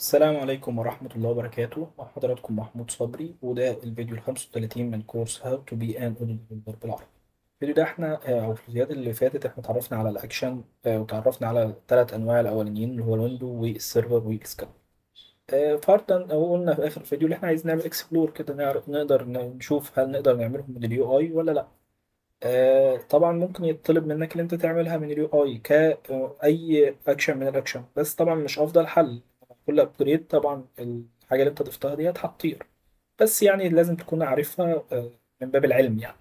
السلام عليكم ورحمة الله وبركاته. مع حضراتكم محمود صبري، وده الفيديو ال 35 من كورس How to be an audio developer بالعربي. الفيديو ده احنا أو في الفيديوهات اللي فاتت احنا اتعرفنا على الأكشن، وتعرفنا على الثلاث أنواع الأولانيين اللي هو الويندو والسيرفر والسكان. فرضا أو قلنا في آخر الفيديو اللي احنا عايزين نعمل اكسبلور كده، نقدر نشوف هل نقدر نعملهم من اليو اي ولا لا. طبعا ممكن يطلب منك ان انت تعملها من اليو اي كاي اكشن من الاكشن، بس طبعا مش افضل حل. كل ابجريد طبعا الحاجه اللي انت ضفتها دي هتطير، بس يعني لازم تكون عارفها من باب العلم يعني.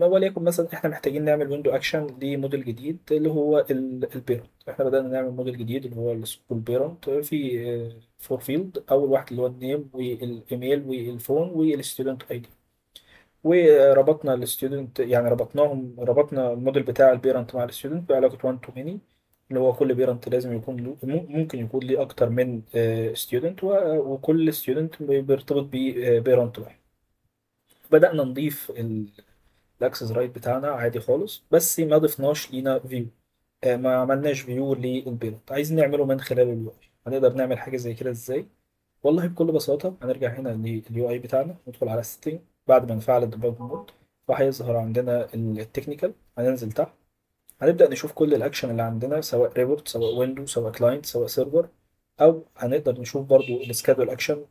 وليكن مثلا احنا محتاجين نعمل ويندو اكشن لموديل جديد اللي هو البيرنت. احنا بدأنا نعمل موديل جديد اللي هو السكول بيرنت في فور فيلد. اول واحد اللي هو النيم والايميل والفون والستودنت اي دي، وربطنا الستودنت، يعني ربطنا الموديل بتاع البيرنت مع الستودنت بعلاقة 1 تو ماني، اللي هو كل بيرنت لازم يكون له ممكن يكون ليه أكتر من ستودنت، وكل ستودنت بيرتبط ببيرنت واحد. بدأنا نضيف الاكسس رايت بتاعنا عادي خالص، بس ما ضفناش لينا فيو. ما عملناش فيو للبيرنت، عايزين نعمله من خلال اليو اي. هنقدر نعمل حاجة زي كده ازاي؟ والله بكل بساطة هنرجع هنا لليو اي بتاعنا، ندخل على السيتنج بعد ما نفعل الديباج مود، فهيظهر عندنا التكنيكال. هننزل تحت، هنبدأ نشوف كل الأكشن اللي عندنا، سواء ريبورت سواء ويندو سواء كلاينت سواء سيرفر، أو هنقدر نشوف برضو السكادول أكشن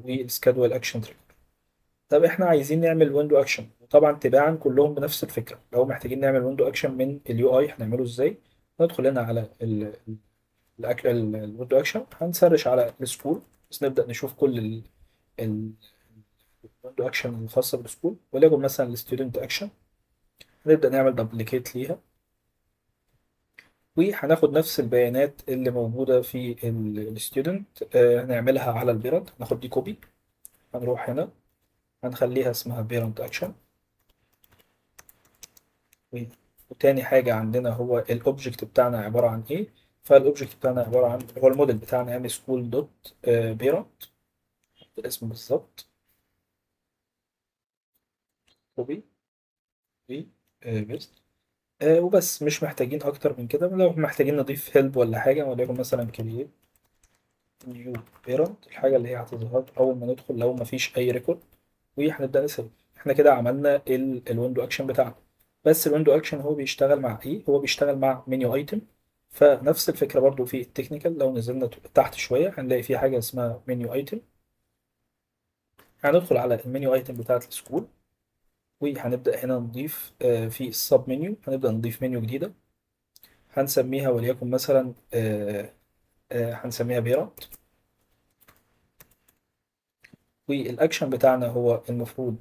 والسكادول أكشن تريجر. طب احنا عايزين نعمل ويندو أكشن، وطبعا تباعا كلهم بنفس الفكرة. لو محتاجين نعمل ويندو أكشن من اليو اي هنعمله ازاي؟ ندخل هنا على الويندو أكشن، هنسرش على السكول، بس نبدأ نشوف كل الويندو اكشن الخاصه بالسكول، وليكن مثلا الستودنت اكشن. هنبدا نعمل دبليكيت ليها، وهناخد نفس البيانات اللي موجوده في الستودنت هنعملها على البيرنت. هناخد دي كوبي، هنروح هنا هنخليها اسمها بيرنت اكشن. وتاني حاجه عندنا هو الاوبجكت بتاعنا عباره عن ايه. فالاوبجكت بتاعنا عباره عن هو الموديل بتاعنا يعني سكول دوت بيرنت، الاسم بالظبط. كوبي بيست. وبس، مش محتاجين اكتر من كده. لو محتاجين نضيف هيلب ولا حاجه، وليكن مثلا كرييت نيو بيرنت، الحاجه اللي هي هتظهر اول ما ندخل لو مفيش اي ريكورد، وهنبدا نسيب. احنا كده عملنا الويندو اكشن بتاعنا. بس الويندو اكشن هو بيشتغل مع ايه؟ هو بيشتغل مع منيو ايتم. فنفس الفكره برضو في التكنيكال، لو نزلنا تحت شويه هنلاقي في حاجه اسمها منيو ايتم. هندخل على المنيو ايتم بتاعت السكول، وهنبدا هنا نضيف في السب منيو، هنبدا نضيف منيو جديده. هنسميها وليكن مثلا هنسميها بيرنت. والاكشن بتاعنا هو المفروض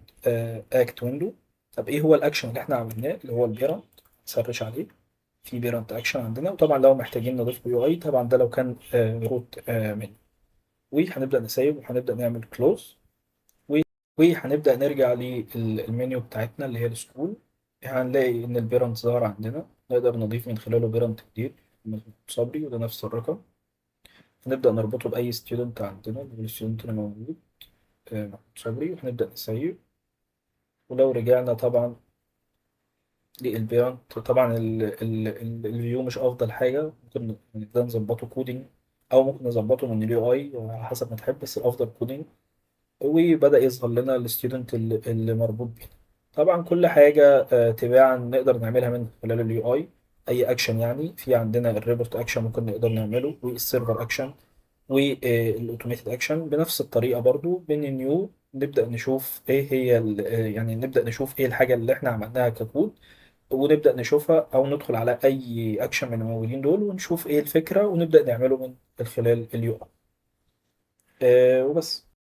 اكت ويندو. طب ايه هو الاكشن اللي احنا عملناه اللي هو البيرنت؟ نسرش عليه في بيرنت اكشن عندنا. وطبعا لو محتاجين نضيف يو اي، طبعا ده لو كان روت منيو. وهنبدا نسيب وهنبدا نعمل كلوز. وهنبدا نرجع للمنيو بتاعتنا اللي هي السكول. هنلاقي ان البيرنت ظهر عندنا، نقدر نضيف من خلاله بيرنت جديد صبري، وده نفس الرقم. هنبدأ نربطه بأي ستودنت عندنا، الستودنت اللي موجود محمود صبري، وهنبدأ نسيب. ولو رجعنا طبعا للبيرنت، طبعا الفيو مش أفضل حاجة. ممكن ده نظبطه كودينج، أو ممكن نظبطه من اليو أي على حسب ما تحب، بس الأفضل كودينج. وبدأ يظهر لنا الستودنت اللي مربوط بيه. طبعا كل حاجة تباعا نقدر نعملها من خلال اليو اي. اي اكشن يعني، في عندنا الريبورت اكشن ممكن نقدر نعمله، والسيرفر اكشن والاوتوميتد اكشن بنفس الطريقة برضو. بين النيو نبدأ نشوف ايه هي يعني نبدأ نشوف ايه الحاجة اللي احنا عملناها ككود، ونبدأ نشوفها، او ندخل على اي اكشن من الموجودين دول ونشوف ايه الفكرة، ونبدأ نعمله من خلال اليو اي. وبس.